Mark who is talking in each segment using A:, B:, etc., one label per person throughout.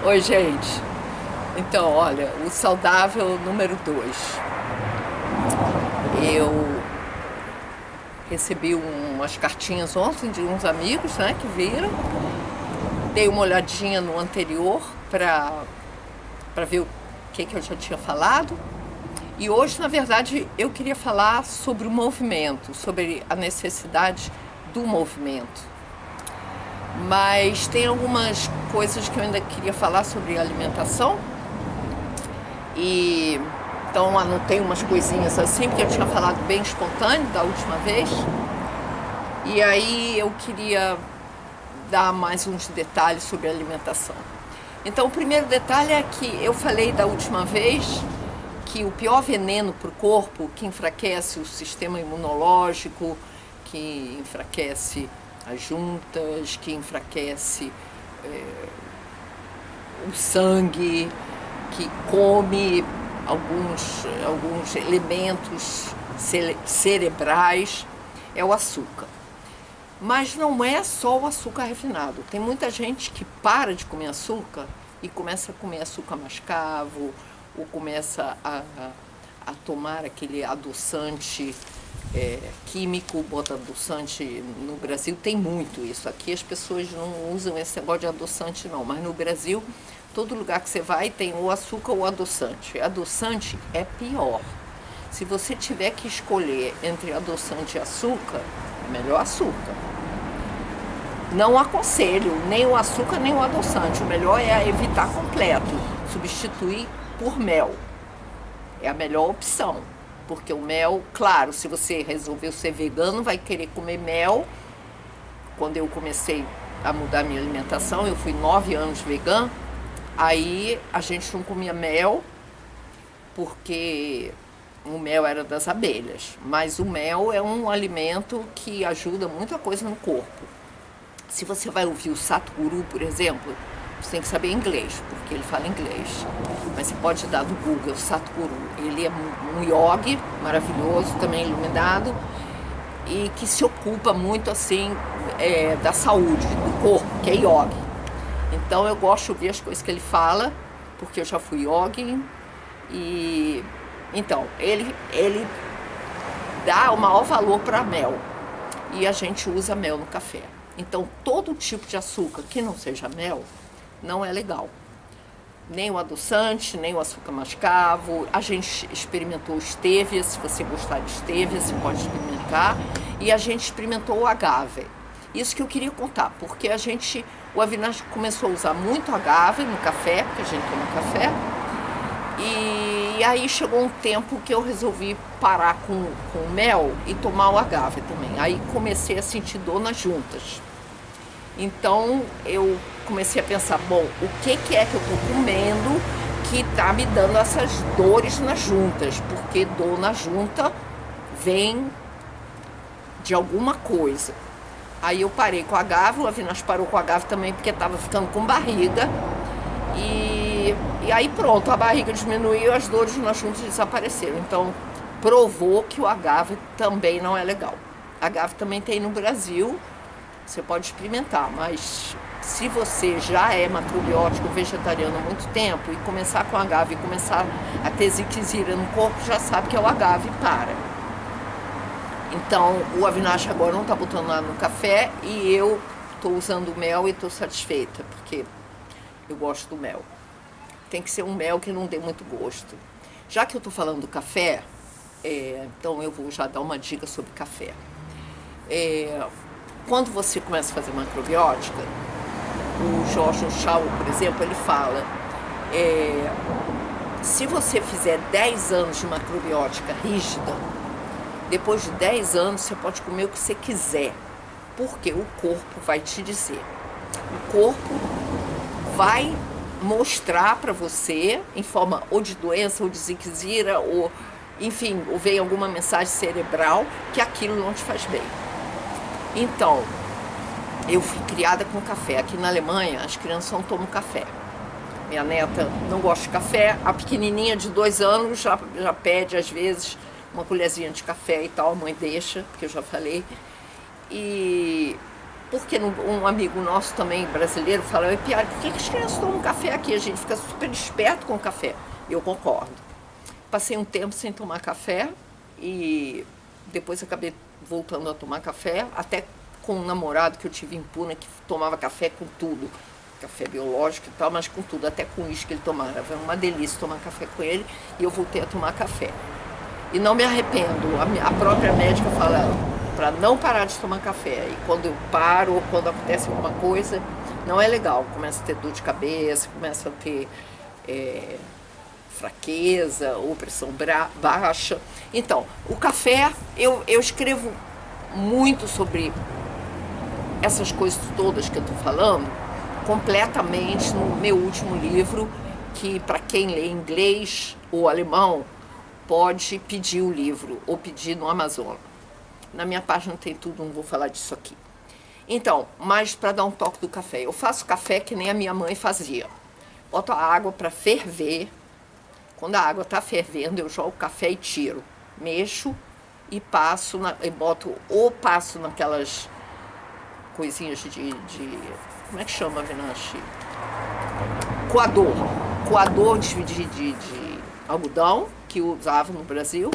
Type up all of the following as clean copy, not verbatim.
A: Oi, gente. Então, olha, o saudável número 2. Eu recebi umas cartinhas ontem de uns amigos, né, que viram. Dei uma olhadinha no anterior para ver o que eu já tinha falado. E hoje, na verdade, eu queria falar sobre o movimento, sobre a necessidade do movimento. Mas tem algumas coisas que eu ainda queria falar sobre alimentação. E então anotei umas coisinhas assim, porque eu tinha falado bem espontâneo da última vez. E aí eu queria dar mais uns detalhes sobre a alimentação. Então o primeiro detalhe é que eu falei da última vez que o pior veneno para o corpo, que enfraquece o sistema imunológico, que enfraquece as juntas, que enfraquece o sangue, que come alguns elementos cerebrais, é o açúcar. Mas não é só o açúcar refinado. Tem muita gente que para de comer açúcar e começa a comer açúcar mascavo, ou começa a tomar aquele adoçante químico, bota adoçante. No Brasil tem muito isso. Aqui as pessoas não usam esse negócio de adoçante não, mas no Brasil, todo lugar que você vai tem o açúcar ou o adoçante. Adoçante é pior. Se você tiver que escolher entre adoçante e açúcar, é melhor açúcar. Não aconselho nem o açúcar nem o adoçante. O melhor é evitar completo, substituir por mel. É a melhor opção. Porque o mel, claro, se você resolveu ser vegano, vai querer comer mel. Quando eu comecei a mudar minha alimentação, eu fui 9 anos vegano, aí a gente não comia mel, porque o mel era das abelhas. Mas o mel é um alimento que ajuda muita coisa no corpo. Se você vai ouvir o Sadhguru, por exemplo, você tem que saber inglês, porque ele fala inglês. Mas você pode dar do Google, Sadhguru. Ele é um yogi maravilhoso, também iluminado, e que se ocupa muito assim da saúde, do corpo, que é yogi. Então eu gosto de ouvir as coisas que ele fala, porque eu já fui yogi. E então, ele dá o maior valor para mel. E a gente usa mel no café. Então, todo tipo de açúcar que não seja mel não é legal. Nem o adoçante, nem o açúcar mascavo. A gente experimentou stevia, se você gostar de stevia, você pode experimentar. E a gente experimentou o agave. Isso que eu queria contar, porque o Avinash começou a usar muito agave no café, porque a gente toma café. E aí chegou um tempo que eu resolvi parar com o mel e tomar o agave também. Aí comecei a sentir dor nas juntas. Então eu comecei a pensar, bom, o que é que eu estou comendo que está me dando essas dores nas juntas? Porque dor na junta vem de alguma coisa. Aí eu parei com o agave, o Avinash parou com o agave também porque estava ficando com barriga. E aí pronto, a barriga diminuiu, as dores nas juntas desapareceram. Então provou que o agave também não é legal. Agave também tem no Brasil, você pode experimentar, mas se você já é macrobiótico vegetariano há muito tempo e começar com agave e começar a ter ziquezira no corpo, já sabe que é o agave, para. Então o Avinash agora não está botando nada no café e eu estou usando mel e estou satisfeita, porque eu gosto do mel. Tem que ser um mel que não dê muito gosto. Já que eu estou falando do café, então eu vou já dar uma dica sobre café. Quando você começa a fazer macrobiótica, o George Shaw, por exemplo, ele fala, se você fizer 10 anos de macrobiótica rígida, depois de 10 anos você pode comer o que você quiser, porque o corpo vai te dizer. O corpo vai mostrar para você, em forma ou de doença, ou de ziquezira, ou enfim, ou vem alguma mensagem cerebral, que aquilo não te faz bem. Então, eu fui criada com café. Aqui na Alemanha, as crianças não tomam café. Minha neta não gosta de café, a pequenininha de 2 anos já pede, às vezes, uma colherzinha de café e tal, a mãe deixa, porque eu já falei. E Porque um amigo nosso também, brasileiro, fala, Piara, por que as crianças tomam café aqui? A gente fica super esperto com o café. Eu concordo. Passei um tempo sem tomar café e depois acabei voltando a tomar café, até com um namorado que eu tive em Puna, que tomava café com tudo. Café biológico e tal, mas com tudo, até com isso que ele tomava. Era uma delícia tomar café com ele e eu voltei a tomar café. E não me arrependo. A própria médica fala para não parar de tomar café. E quando eu paro, ou quando acontece alguma coisa, não é legal. Começa a ter dor de cabeça, começa a ter fraqueza ou pressão baixa. Então, o café, eu escrevo muito sobre essas coisas todas que eu estou falando, completamente no meu último livro, que para quem lê inglês ou alemão, pode pedir o livro ou pedir no Amazon. Na minha página tem tudo, não vou falar disso aqui. Então, mas para dar um toque do café, eu faço café que nem a minha mãe fazia. Boto a água para ferver. Quando a água está fervendo, eu jogo o café e tiro. Mexo e passo, passo naquelas coisinhas de como é que chama, Venâncio? Coador de algodão, que usava no Brasil,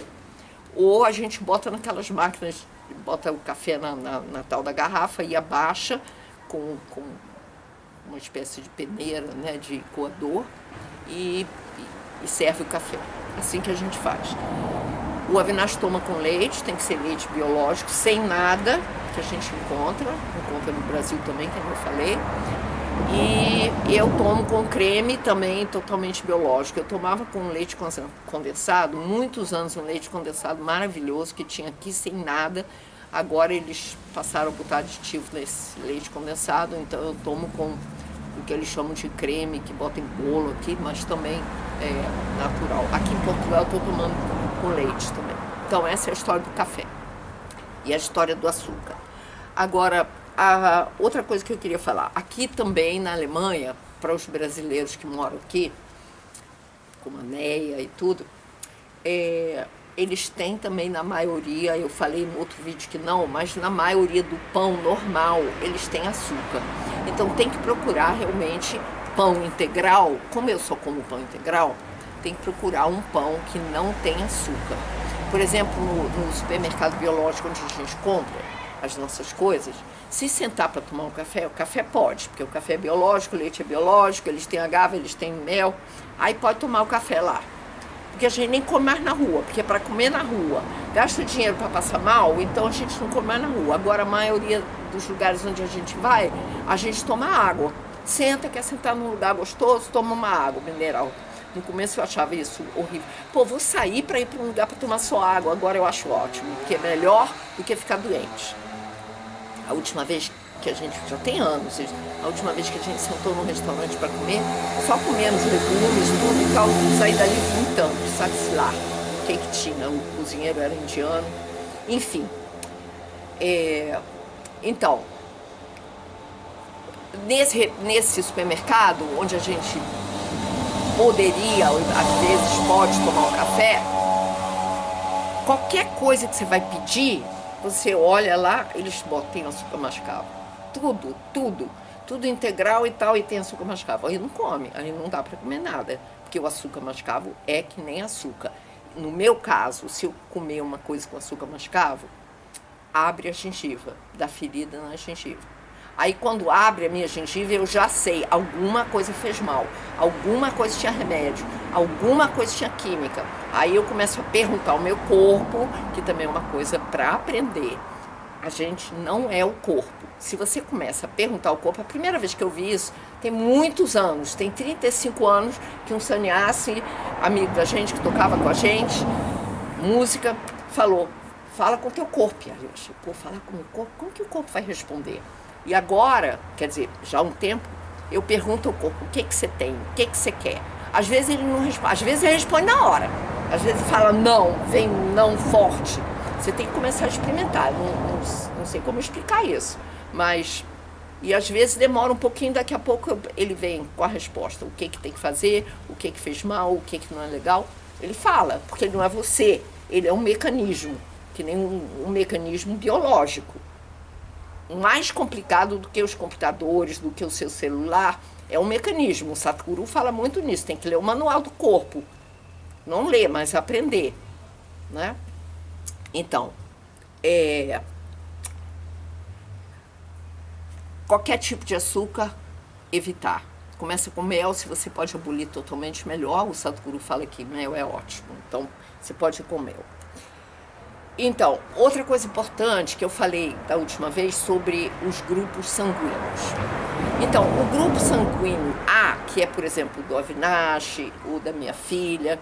A: ou a gente bota naquelas máquinas, bota o café na tal da garrafa e abaixa com uma espécie de peneira, né, de coador e serve o café. Assim que a gente faz. O Avinash toma com leite, tem que ser leite biológico, sem nada, que a gente encontra no Brasil também, como eu falei. E eu tomo com creme também totalmente biológico. Eu tomava com leite condensado, muitos anos um leite condensado maravilhoso que tinha aqui sem nada. Agora eles passaram a botar aditivo nesse leite condensado, então eu tomo com o que eles chamam de creme, que bota em bolo aqui, mas também é natural. Aqui em Portugal eu estou tomando com leite também. Então essa é a história do café e a história do açúcar. Agora, a outra coisa que eu queria falar, aqui também na Alemanha, para os brasileiros que moram aqui, como a Neia e tudo, eles têm também na maioria, eu falei no outro vídeo que não, mas na maioria do pão normal, eles têm açúcar. Então tem que procurar realmente pão integral, como eu só como pão integral, tem que procurar um pão que não tem açúcar. Por exemplo, no supermercado biológico onde a gente compra as nossas coisas, se sentar para tomar um café, o café pode, porque o café é biológico, o leite é biológico, eles têm agave, eles têm mel, aí pode tomar o café lá. Porque a gente nem come mais na rua, porque para comer na rua, gasta dinheiro para passar mal, então a gente não come mais na rua. Agora a maioria dos lugares onde a gente vai, a gente toma água. Senta, quer sentar num lugar gostoso, toma uma água mineral. No começo eu achava isso horrível. Pô, vou sair para ir para um lugar para tomar só água, agora eu acho ótimo, porque é melhor do que ficar doente. A última vez que a gente, já tem anos, a última vez que a gente sentou num restaurante para comer, só comemos legumes, tudo e tal, saí dali vomitando, sabe-se lá o que tinha, o cozinheiro era indiano, enfim. Então, nesse supermercado, onde a gente poderia, às vezes pode tomar um café, qualquer coisa que você vai pedir, você olha lá, eles botam açúcar mascavo. Tudo integral e tal, e tem açúcar mascavo. Aí não come, aí não dá para comer nada, porque o açúcar mascavo é que nem açúcar. No meu caso, se eu comer uma coisa com açúcar mascavo, abre a gengiva, dá ferida na gengiva. Aí quando abre a minha gengiva, eu já sei, alguma coisa fez mal, alguma coisa tinha remédio, alguma coisa tinha química. Aí eu começo a perguntar ao meu corpo, que também é uma coisa para aprender. A gente não é o corpo. Se você começa a perguntar ao corpo, a primeira vez que eu vi isso, tem muitos anos, tem 35 anos, que um sannyasi, amigo da gente, que tocava com a gente, música, falou, fala com o teu corpo. Aí eu achei, pô, falar com o meu corpo, como que o corpo vai responder? E agora, quer dizer, já há um tempo, eu pergunto ao corpo, o que você tem, o que você quer? Às vezes ele não responde, às vezes ele responde na hora, às vezes ele fala não, vem um não forte. Você tem que começar a experimentar, não sei como explicar isso, mas... E às vezes demora um pouquinho, daqui a pouco ele vem com a resposta, o que tem que fazer, o que fez mal, o que não é legal. Ele fala, porque ele não é você, ele é um mecanismo, que nem um mecanismo biológico. mais complicado do que os computadores, do que o seu celular, é um mecanismo. O Sadhguru fala muito nisso, tem que ler o manual do corpo. Não ler, mas aprender, né? Então, qualquer tipo de açúcar, evitar. Começa com mel, se você pode abolir totalmente, melhor. O Sadhguru fala que mel é ótimo, então você pode ir com mel. Então, outra coisa importante que eu falei da última vez sobre os grupos sanguíneos. Então, o grupo sanguíneo A, que é, por exemplo, do Avinash, o da minha filha,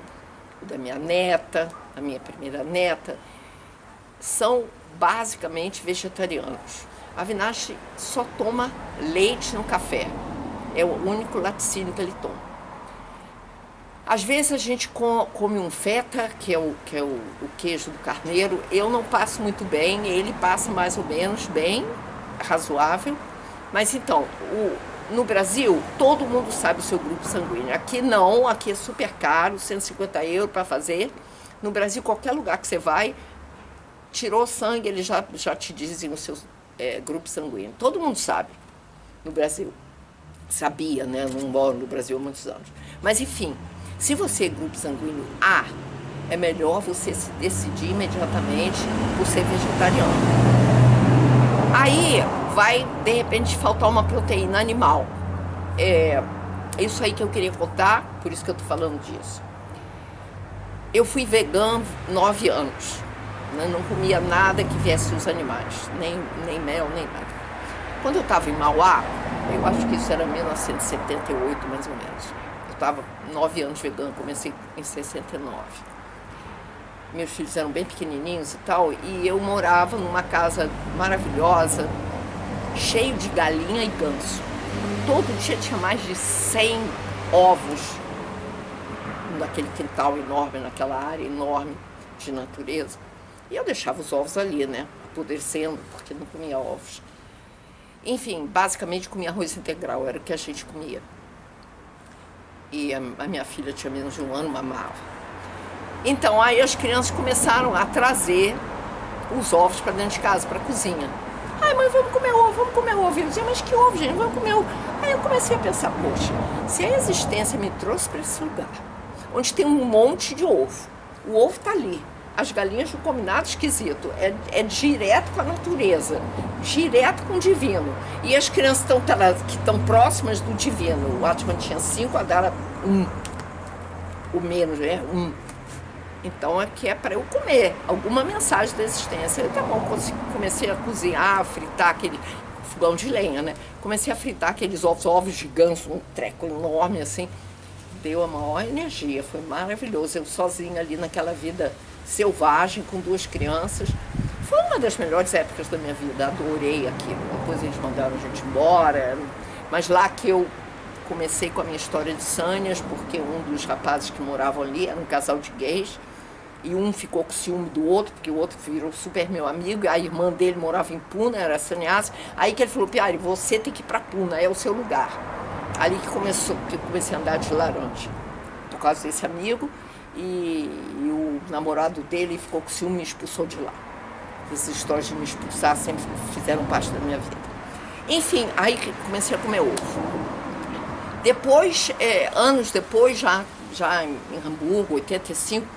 A: o da minha neta, a minha primeira neta, são basicamente vegetarianos. A Avinash só toma leite no café. É o único laticínio que ele toma. Às vezes a gente come um feta, que é o queijo do carneiro. Eu não passo muito bem, ele passa mais ou menos bem, razoável. Mas então, no Brasil, todo mundo sabe o seu grupo sanguíneo. Aqui não, aqui é super caro, 150 € para fazer. No Brasil, qualquer lugar que você vai, tirou sangue, eles já te dizem o seu grupo sanguíneo. Todo mundo sabe no Brasil. Sabia, né? Não moro no Brasil há muitos anos. Mas enfim, se você é grupo sanguíneo A, é melhor você se decidir imediatamente por ser vegetariano. Aí vai, de repente, faltar uma proteína animal. É isso aí que eu queria contar, por isso que eu tô falando disso. Eu fui vegano 9 anos. Né? Não comia nada que viesse dos animais, nem mel, nem nada. Quando eu estava em Mauá, eu acho que isso era 1978, mais ou menos. Eu estava 9 anos vegano, comecei em 69. Meus filhos eram bem pequenininhos e tal, e eu morava numa casa maravilhosa, cheio de galinha e ganso. Todo dia tinha mais de 100 ovos naquele quintal enorme, naquela área enorme de natureza. E eu deixava os ovos ali, né, apodrecendo, porque não comia ovos. Enfim, basicamente comia arroz integral, era o que a gente comia. E a minha filha tinha menos de 1 ano, mamava. Então, aí as crianças começaram a trazer os ovos para dentro de casa, para a cozinha. Ai, mãe, vamos comer ovo, vamos comer ovo. Eu dizia, mas que ovo, gente, vamos comer ovo. Aí eu comecei a pensar, poxa, se a existência me trouxe para esse lugar, onde tem um monte de ovo, o ovo está ali. As galinhas não comem nada esquisito, é direto com a natureza, direto com o divino. E as crianças que estão próximas do divino, o Atman tinha 5, a Dara 1, o menos, né? 1. Então aqui é para eu comer alguma mensagem da existência. Eu, tá bom, comecei a cozinhar, a fritar aquele fogão de lenha, né? Comecei a fritar aqueles ovos de ganso, um treco enorme assim. Deu a maior energia, foi maravilhoso. Eu sozinha ali naquela vida selvagem, com 2 crianças. Foi uma das melhores épocas da minha vida, adorei aquilo. Depois eles mandaram a gente embora, mas lá que eu comecei com a minha história de Sânias, porque um dos rapazes que moravam ali era um casal de gays, e um ficou com ciúme do outro, porque o outro virou super meu amigo, a irmã dele morava em Puna, era sannyasi. Aí que ele falou, Piari, você tem que ir para Puna, é o seu lugar. Ali que eu comecei a andar de laranja, por causa desse amigo, e o namorado dele ficou com ciúme e me expulsou de lá. Essas histórias de me expulsar sempre fizeram parte da minha vida. Enfim, aí que comecei a comer ovo. Depois, anos depois, já em Hamburgo, 85,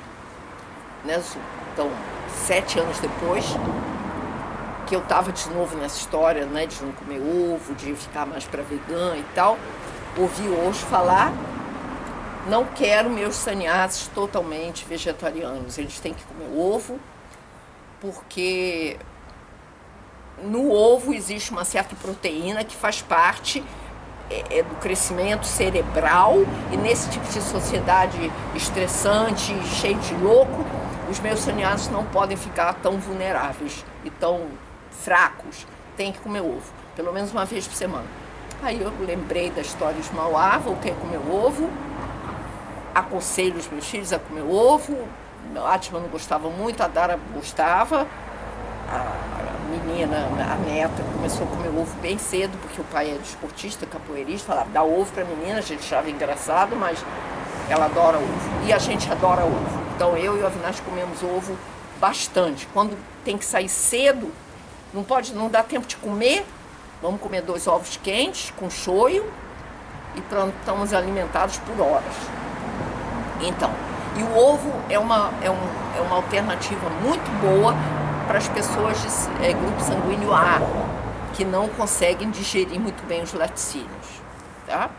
A: né, então 7 anos depois, que eu estava de novo nessa história, né, de não comer ovo, de ficar mais para vegana e tal, ouvi hoje falar, não quero meus sannyasis totalmente vegetarianos, eles têm que comer ovo, porque no ovo existe uma certa proteína que faz parte do crescimento cerebral, e nesse tipo de sociedade estressante, cheio de louco, os meus sannyasis não podem ficar tão vulneráveis e tão fracos, tem que comer ovo, pelo menos uma vez por semana. Aí eu lembrei da história de Mauá, voltei a comer ovo, aconselho os meus filhos a comer ovo. A Atman não gostava muito, a Dara gostava, a menina, a neta, começou a comer ovo bem cedo, porque o pai é desportista, capoeirista, falava, dá ovo pra menina, a gente achava engraçado, mas ela adora ovo, e a gente adora ovo. Então eu e o Avinash comemos ovo bastante. Quando tem que sair cedo, Não dá tempo de comer, vamos comer 2 ovos quentes com shoyu e pronto, estamos alimentados por horas. Então, e o ovo é uma alternativa muito boa para as pessoas de grupo sanguíneo A, que não conseguem digerir muito bem os laticínios, tá?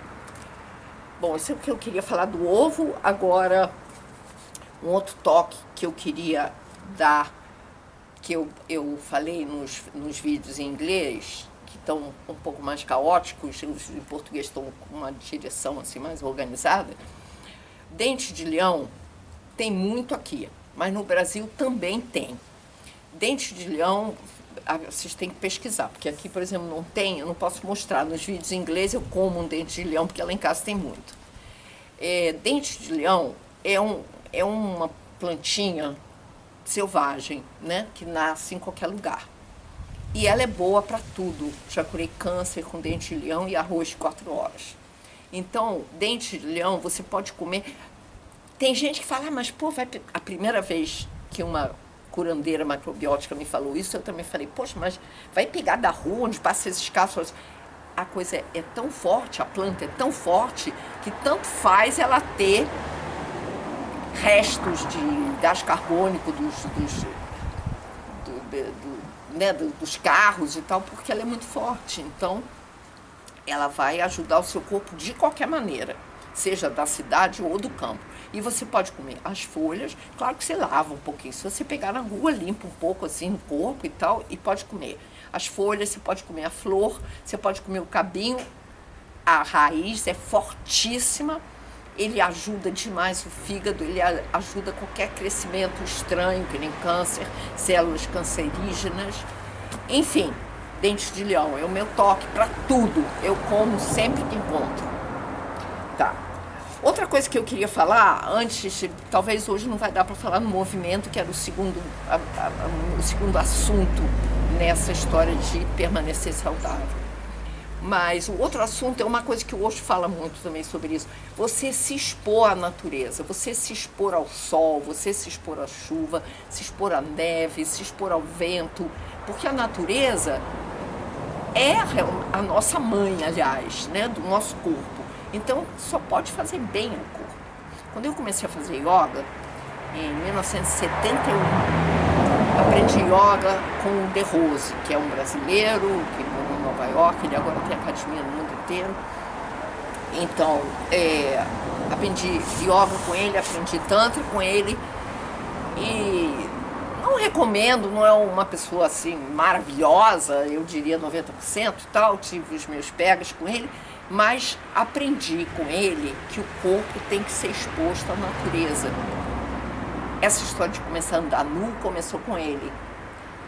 A: Bom, isso é o que eu queria falar do ovo. Agora, um outro toque que eu queria dar, que eu falei nos vídeos em inglês, que estão um pouco mais caóticos, os em português estão com uma direção assim mais organizada. Dente de leão tem muito aqui, mas no Brasil também tem. Dente de leão, vocês têm que pesquisar, porque aqui, por exemplo, não tem, eu não posso mostrar. Nos vídeos em inglês eu como um dente de leão, porque lá em casa tem muito. Dente de leão é uma plantinha selvagem, né, que nasce em qualquer lugar. E ela é boa para tudo. Já curei câncer com dente de leão e arroz de 4 horas. Então, dente de leão você pode comer. Tem gente que fala, mas pô, a primeira vez que uma curandeira macrobiótica me falou isso, eu também falei, poxa, mas vai pegar da rua onde passa esses casos. A coisa é tão forte, a planta é tão forte, que tanto faz ela ter restos de gás carbônico dos carros e tal, porque ela é muito forte. Então, ela vai ajudar o seu corpo de qualquer maneira, seja da cidade ou do campo. E você pode comer as folhas, claro que você lava um pouquinho. Se você pegar na rua, limpa um pouco assim no corpo e tal, e pode comer. As folhas, você pode comer a flor, você pode comer o cabinho, a raiz é fortíssima, ele ajuda demais o fígado, ele ajuda qualquer crescimento estranho, que nem câncer, células cancerígenas, enfim, dente de leão é o meu toque para tudo, eu como sempre que encontro. Tá. Outra coisa que eu queria falar, antes, talvez hoje não vai dar para falar no movimento, que era o segundo assunto nessa história de permanecer saudável. Mas o outro assunto é uma coisa que o Osho fala muito também sobre isso. Você se expor à natureza, você se expor ao sol, você se expor à chuva, se expor à neve, se expor ao vento. Porque a natureza é a nossa mãe, aliás, né, do nosso corpo. Então, só pode fazer bem ao corpo. Quando eu comecei a fazer yoga, em 1971, aprendi yoga com o De Rose, que é um brasileiro, que morou em Nova York, ele agora tem academia no mundo inteiro. Então, aprendi yoga com ele, aprendi tantra com ele, e não recomendo, não é uma pessoa assim maravilhosa, eu diria 90% e tal, tive os meus pegas com ele, mas aprendi com ele que o corpo tem que ser exposto à natureza. Essa história de começar a andar nu começou com ele.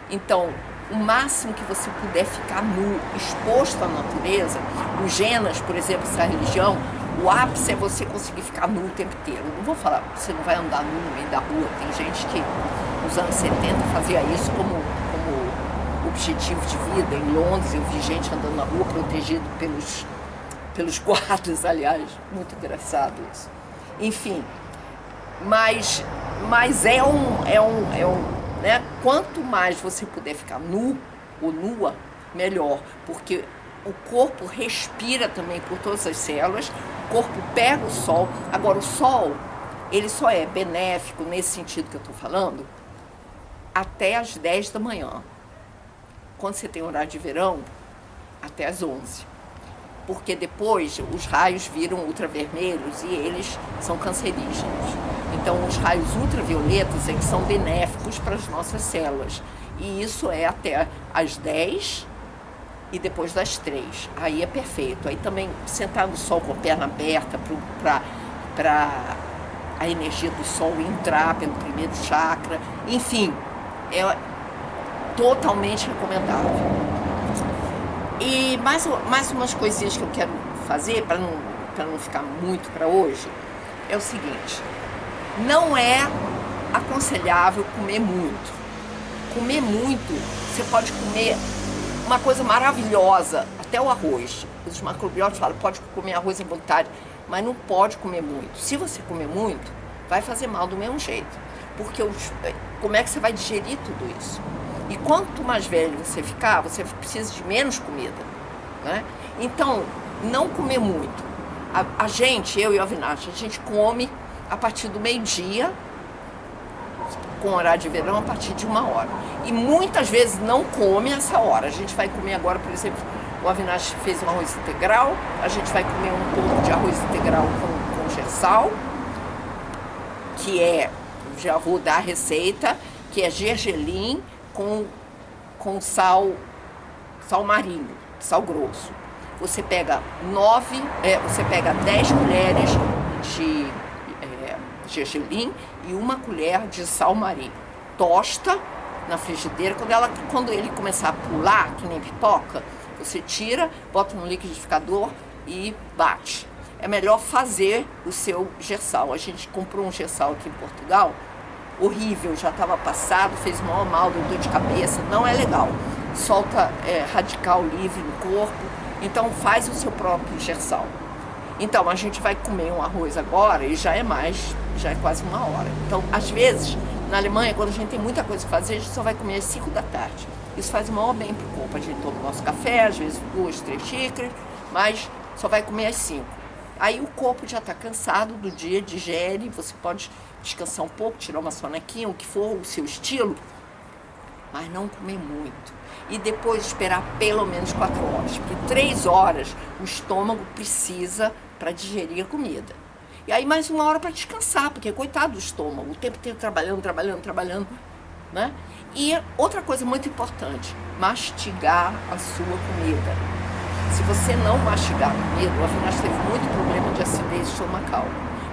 A: Então, o máximo que você puder ficar nu, exposto à natureza, os Janas, por exemplo, essa religião, o ápice é você conseguir ficar nu o tempo inteiro. Não vou falar, você não vai andar nu no meio da rua. Tem gente que nos anos 70 fazia isso como objetivo de vida. Em Londres eu vi gente andando na rua protegido pelos guardas, aliás, muito engraçado isso. Enfim, mas né? Quanto mais você puder ficar nu ou nua, melhor, porque o corpo respira também por todas as células, o corpo pega o sol. Agora, o sol, ele só é benéfico nesse sentido que eu estou falando até às 10 da manhã. Quando você tem horário de verão, até às 11. Porque depois os raios viram ultravermelhos e eles são cancerígenos. Então, os raios ultravioletas é que são benéficos para as nossas células. E isso é até às 10 e depois das 3. Aí é perfeito. Aí também sentar no sol com a perna aberta para a energia do sol entrar pelo primeiro chakra. Enfim, é totalmente recomendável. E mais umas coisinhas que eu quero fazer, para não ficar muito para hoje, é o seguinte: não é aconselhável comer muito. Comer muito, você pode comer uma coisa maravilhosa, até o arroz. Os macrobióticos falam, pode comer arroz à vontade, mas não pode comer muito. Se você comer muito, vai fazer mal do mesmo jeito. Porque como é que você vai digerir tudo isso? E quanto mais velho você ficar, você precisa de menos comida, né? Então, não comer muito. A gente, eu e o Avinash, a gente come a partir do meio-dia, com horário de verão, a partir de 1 hora. E muitas vezes não come essa hora. A gente vai comer agora, por exemplo, o Avinash fez um arroz integral, a gente vai comer um pouco de arroz integral com gersal, que é, já vou dar a receita, que é gergelim com sal marinho, sal grosso. Você pega 10 colheres de gergelim e 1 colher de sal marinho. Tosta na frigideira. Quando ele começar a pular, que nem pipoca, você tira, bota no liquidificador e bate. É melhor fazer o seu gersal. A gente comprou um gersal aqui em Portugal, horrível, já estava passado, fez o maior mal, dor de cabeça, não é legal. Solta radical livre no corpo, então faz o seu próprio gersal. Então, a gente vai comer um arroz agora e já é quase 1 hora. Então, às vezes, na Alemanha, quando a gente tem muita coisa para fazer, a gente só vai comer às 5 da tarde. Isso faz o maior bem para o corpo. A gente toma o nosso café, às vezes 2, 3 xícaras, mas só vai comer às 5. Aí o corpo já está cansado do dia, digere, você pode descansar um pouco, tirar uma sonequinha, o que for o seu estilo, mas não comer muito. E depois esperar pelo menos 4 horas, porque 3 horas o estômago precisa para digerir a comida. E aí mais 1 hora para descansar, porque coitado do estômago, o tempo inteiro trabalhando, né? E outra coisa muito importante, mastigar a sua comida. Se você não mastigar a comida, o Avinash teve muito problema de acidez estomacal.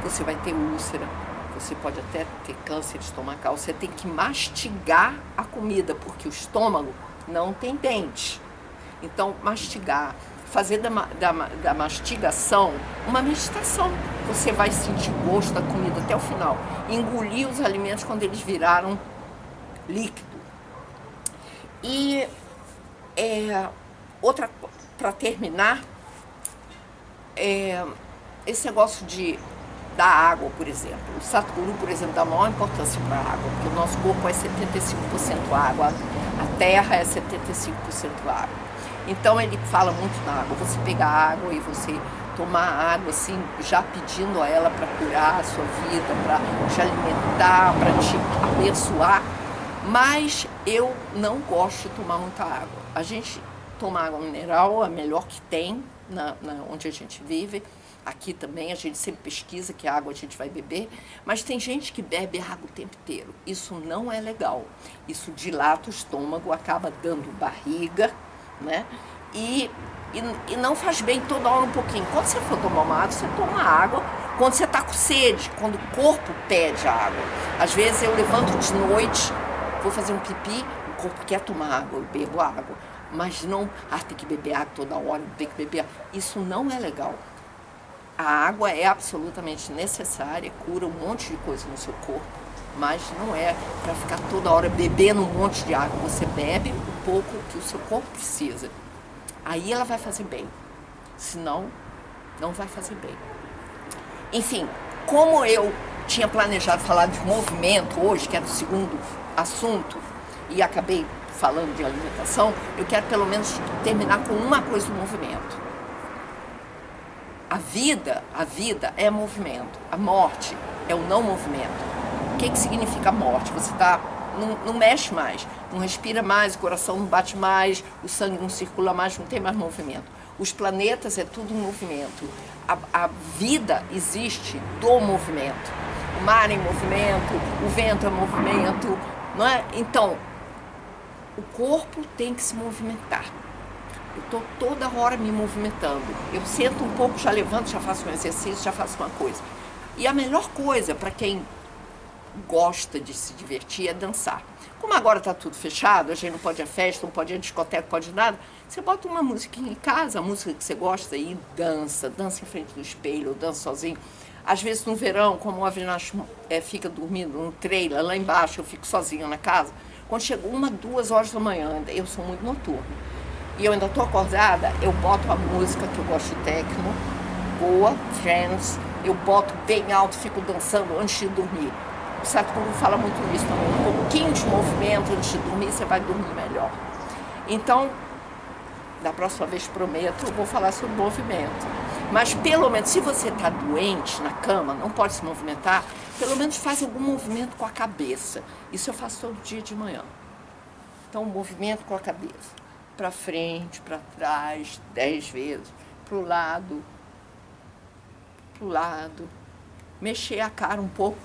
A: Você vai ter úlcera, você pode até ter câncer estomacal. Você tem que mastigar a comida, porque o estômago não tem dente. Então, mastigar, fazer da mastigação uma meditação. Você vai sentir o gosto da comida até o final. Engolir os alimentos quando eles viraram líquido. E outra, para terminar, esse negócio da água, por exemplo. O Satguru, por exemplo, dá maior importância para a água, porque o nosso corpo é 75% água, a terra é 75% água. Então ele fala muito da água. Você pegar água e você tomar água assim, já pedindo a ela para curar a sua vida, para te alimentar, para te abençoar. Mas eu não gosto de tomar muita água. A gente toma água mineral, a melhor que tem onde a gente vive. Aqui também a gente sempre pesquisa que água a gente vai beber, mas tem gente que bebe água o tempo inteiro. Isso não é legal. Isso dilata o estômago, acaba dando barriga, né? E não faz bem toda hora um pouquinho. Quando você for tomar uma água, você toma água. Quando você está com sede, quando o corpo pede água. Às vezes eu levanto de noite, vou fazer um pipi, o corpo quer tomar água, eu bebo água. Mas não, tem que beber água toda hora, tem que beber água. Isso não é legal. A água é absolutamente necessária, cura um monte de coisa no seu corpo, mas não é para ficar toda hora bebendo um monte de água. Você bebe o pouco que o seu corpo precisa. Aí ela vai fazer bem. Senão, não vai fazer bem. Enfim, como eu tinha planejado falar de movimento hoje, que era o segundo assunto, e acabei falando de alimentação, eu quero pelo menos terminar com uma coisa do movimento. A vida é movimento. A morte é o não movimento. O que significa a morte? Você não mexe mais, não respira mais, o coração não bate mais, o sangue não circula mais, não tem mais movimento. Os planetas é tudo em movimento. A vida existe do movimento. O mar é em movimento, o vento é movimento, não é? Então, o corpo tem que se movimentar. Eu estou toda hora me movimentando. Eu sento um pouco, já levanto, já faço um exercício, já faço uma coisa. E a melhor coisa para quem gosta de se divertir é dançar. Como agora está tudo fechado, a gente não pode ir à festa, não pode ir à discoteca, não pode ir nada, você bota uma musiquinha em casa, a música que você gosta, e dança em frente do espelho, dança sozinho. Às vezes no verão, como o Avinash fica dormindo no trailer lá embaixo, eu fico sozinha na casa. Quando chega 1, 2 horas da manhã, eu sou muito noturna, e eu ainda estou acordada, eu boto a música que eu gosto de techno, boa, Friends, eu boto bem alto, fico dançando antes de dormir. O Sadhguru fala muito nisso também. Um pouquinho de movimento antes de dormir, você vai dormir melhor. Então, da próxima vez, prometo, eu vou falar sobre movimento. Mas pelo menos, se você está doente na cama, não pode se movimentar, pelo menos faz algum movimento com a cabeça. Isso eu faço todo dia de manhã. Então, movimento com a cabeça. Para frente, para trás, 10 vezes. Para o lado. Mexer a cara um pouco.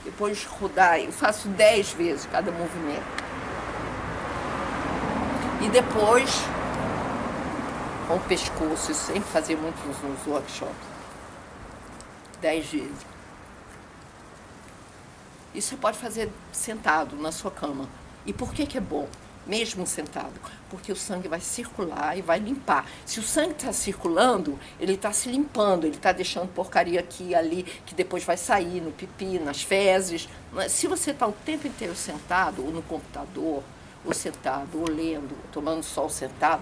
A: Depois rodar. Eu faço 10 vezes cada movimento. E depois, com o pescoço, eu sempre fazia muito nos workshops. 10 vezes. Isso você pode fazer sentado na sua cama. E por que é bom? Mesmo sentado. Porque o sangue vai circular e vai limpar. Se o sangue está circulando, ele está se limpando, ele está deixando porcaria aqui e ali, que depois vai sair no pipi, nas fezes. Se você está o tempo inteiro sentado, ou no computador, ou sentado, ou lendo, ou tomando sol sentado,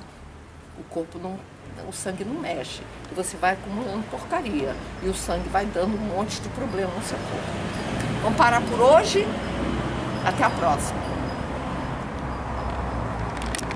A: o sangue não mexe. E você vai acumulando porcaria. E o sangue vai dando um monte de problema no seu corpo. Vamos parar por hoje. Até a próxima.